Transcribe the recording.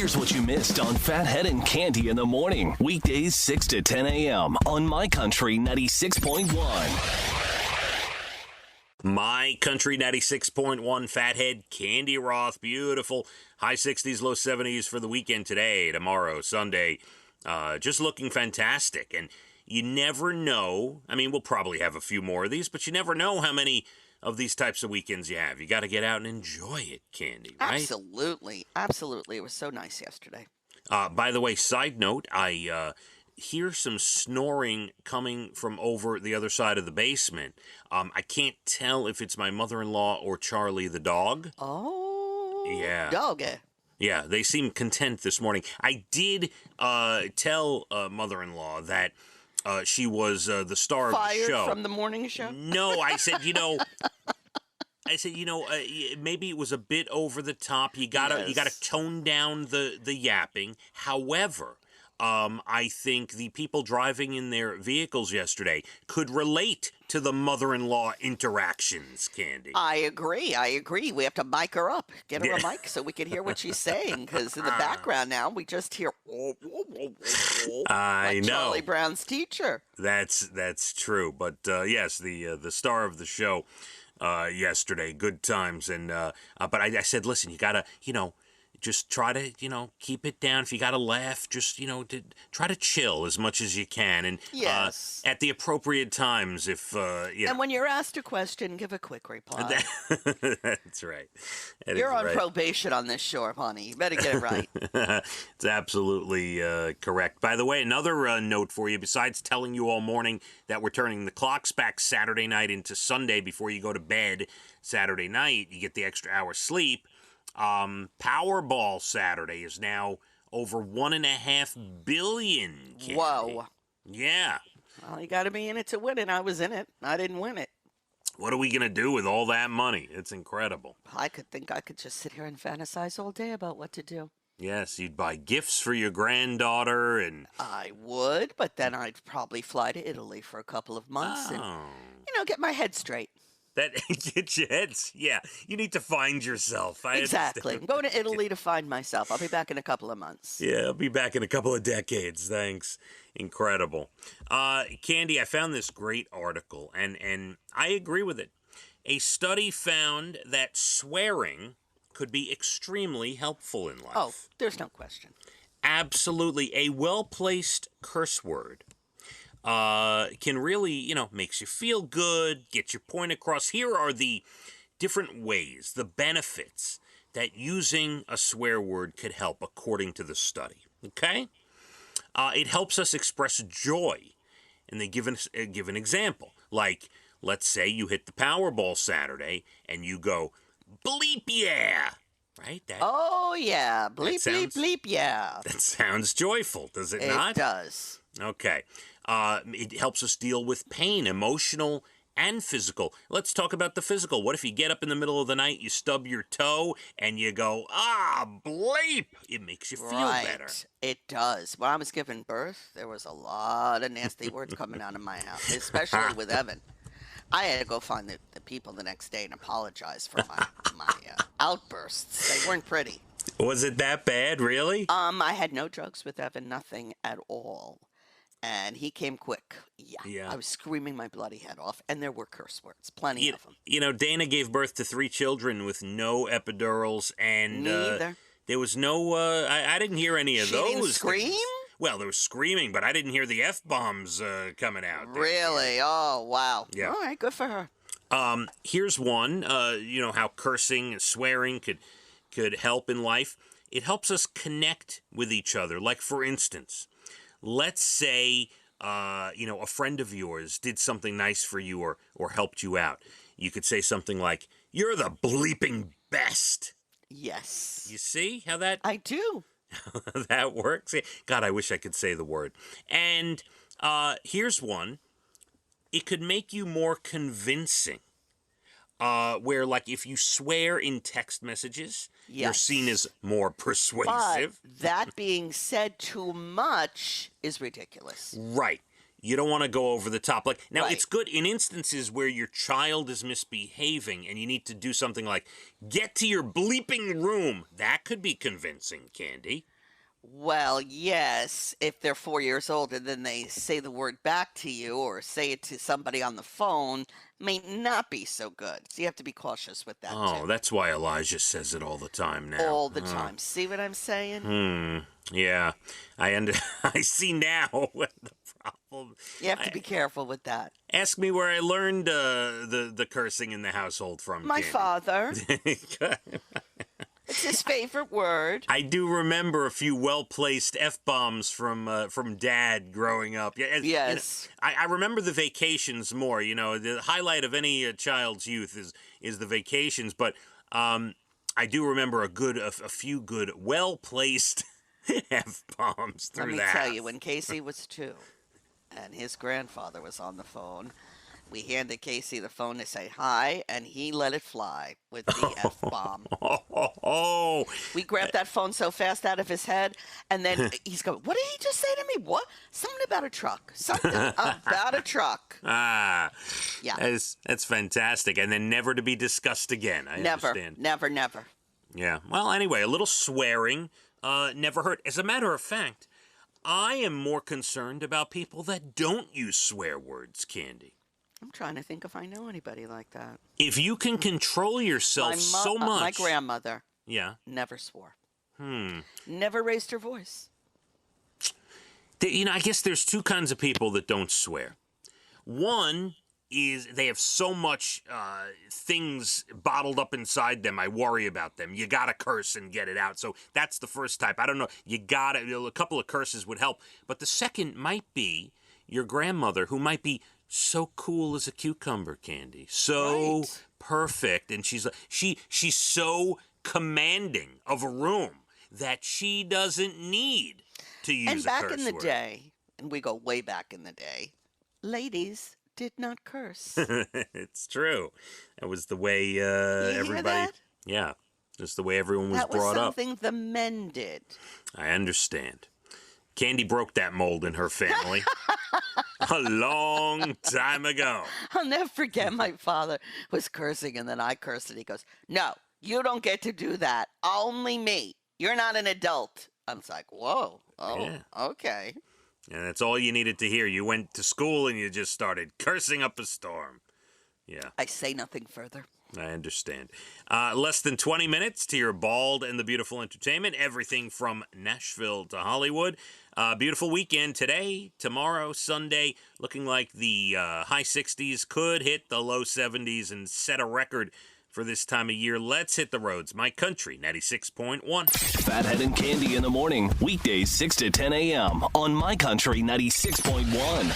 Here's what you missed on Phathead and Cande in the morning. Weekdays 6 to 10 a.m. on My Country 96.1. My Country 96.1, Phathead, Cande Roth, beautiful. High 60s, low 70s for the weekend today, tomorrow, Sunday. Just looking fantastic. And you never know. I mean, we'll probably have a few more of these, but you never know how many of these types of weekends you have. You got to get out and enjoy it, Cande, right? Absolutely. Absolutely. It was so nice yesterday. By the way, side note, I hear some snoring coming from over the other side of the basement. I can't tell if it's my mother-in-law or Charlie the dog. Oh. Yeah. Doggy. Yeah, they seem content this morning. I did tell mother-in-law that she was the star of the show. Fired from the morning show? No, I said, maybe it was a bit over the top. You gotta tone down the yapping. However, I think the people driving in their vehicles yesterday could relate to the mother-in-law interactions, Cande. I agree. We have to mic her up. Get her a mic so we can hear what she's saying. Because in the background now, we just hear I like know. Charlie Brown's teacher. That's true. But yes, the star of the show yesterday, good times. And but I said, listen, you gotta, just try to, keep it down. If you got to laugh, just, try to chill as much as you can. And yes. At the appropriate times, if, And when you're asked a question, give a quick reply. That's right. You're on probation on this show, honey. You better get it right. It's absolutely correct. By the way, another note for you, besides telling you all morning that we're turning the clocks back Saturday night into Sunday before you go to bed Saturday night, you get the extra hour sleep. Powerball Saturday is now over $1.5 billion. Cande. Whoa. Yeah. Well, you got to be in it to win it. I was in it. I didn't win it. What are we going to do with all that money? It's incredible. I could just sit here and fantasize all day about what to do. Yes, you'd buy gifts for your granddaughter and... I would, but then I'd probably fly to Italy for a couple of months and, get my head straight. That get your heads. Yeah, you need to find yourself. Exactly. I'm going to Italy to find myself. I'll be back in a couple of months. Yeah, I'll be back in a couple of decades. Thanks. Incredible. Cande, I found this great article, and I agree with it. A study found that swearing could be extremely helpful in life. Oh, there's no question. Absolutely. A well-placed curse word can really, makes you feel good, get your point across. Here are the different ways, the benefits that using a swear word could help, according to the study. Okay? It helps us express joy. And they give an example. Like, let's say you hit the Powerball Saturday and you go, bleep yeah! Right? Oh, yeah. Bleep, bleep, bleep, yeah. That sounds joyful, does it not? It does. Okay. It helps us deal with pain, emotional and physical. Let's talk about the physical. What if you get up in the middle of the night, you stub your toe, and you go, bleep? It makes you feel better. It does. When I was giving birth, there was a lot of nasty words coming out of my house, especially with Evan. I had to go find the people the next day and apologize for my outbursts. They weren't pretty. Was it that bad, really? I had no drugs with Evan, nothing at all. And he came quick. Yeah. I was screaming my bloody head off, and there were curse words, plenty of them. Dana gave birth to 3 children with no epidurals, and neither. There was no. I didn't hear any of those. She didn't scream? Things. Well, there was screaming, but I didn't hear the F-bombs coming out. Really? Oh, wow. Yeah. All right, good for her. Here's one. How cursing and swearing could help in life. It helps us connect with each other. Like, for instance, let's say, a friend of yours did something nice for you or helped you out. You could say something like, "You're the bleeping best." Yes. You see how that... I do. that works? God, I wish I could say the word. And here's one. It could make you more convincing. Where, like, if you swear in text messages, you're seen as more persuasive. But that being said, too much is ridiculous. Right. You don't want to go over the top. Like now, Right. it's good in instances where your child is misbehaving and you need to do something like "get to your bleeping room." That could be convincing, Candy. Well, yes, if they're 4 years old and then they say the word back to you or say it to somebody on the phone, may not be so good. So you have to be cautious with that Oh, too. that's why Elijah says it all the time now. All the time. See what I'm saying? Yeah, I see now what the problem. You have to be careful with that. Ask me where I learned the cursing in the household from. My Candy. father, it's his favorite word. I do remember a few well-placed F-bombs from Dad growing up. Yeah, and, Yes. I remember the vacations more. The highlight of any child's youth is the vacations. But I do remember a few good, well-placed F-bombs through Let me that. tell you, when Casey was 2 and his grandfather was on the phone, we handed Casey the phone to say hi, and he let it fly with the F-bomb. Oh, We grabbed that phone so fast out of his head, and then he's going, "What did he just say to me? What? Something about a truck. Something about a truck." yeah, that's fantastic. And then never to be discussed again. I understand. Never. Yeah. Well, anyway, a little swearing never hurt. As a matter of fact, I am more concerned about people that don't use swear words, Candy. I'm trying to think if I know anybody like that. If you can control yourself so much. My grandmother Yeah. never swore. Never raised her voice. I guess there's two kinds of people that don't swear. One is they have so much things bottled up inside them. I worry about them. You gotta curse and get it out. So that's the first type. I don't know. A couple of curses would help. But the second might be your grandmother, who might be so cool as a cucumber, Candy. So Right. perfect. And she's so commanding of a room that she doesn't need to use And a back curse in the word. day, and we go way back in the day, ladies did not curse. It's true. That was the way You hear everybody. that? Yeah, just the way everyone was That was brought up. something the men did. I understand. Candy broke that mold in her family a long time ago. I'll never forget my father was cursing, and then I cursed, and he goes, "No, you don't get to do that. Only me. You're not an adult." I was like, "Whoa, Yeah. okay." And that's all you needed to hear. You went to school and you just started cursing up a storm. Yeah, I say nothing further. I understand. Less than 20 minutes to your Bald and the Beautiful entertainment. Everything from Nashville to Hollywood. Beautiful weekend today, tomorrow, Sunday. Looking like the high 60s could hit the low 70s and set a record for this time of year. Let's hit the roads. My Country 96.1. Phathead and Candy in the morning, weekdays 6 to 10 a.m. on My Country 96.1.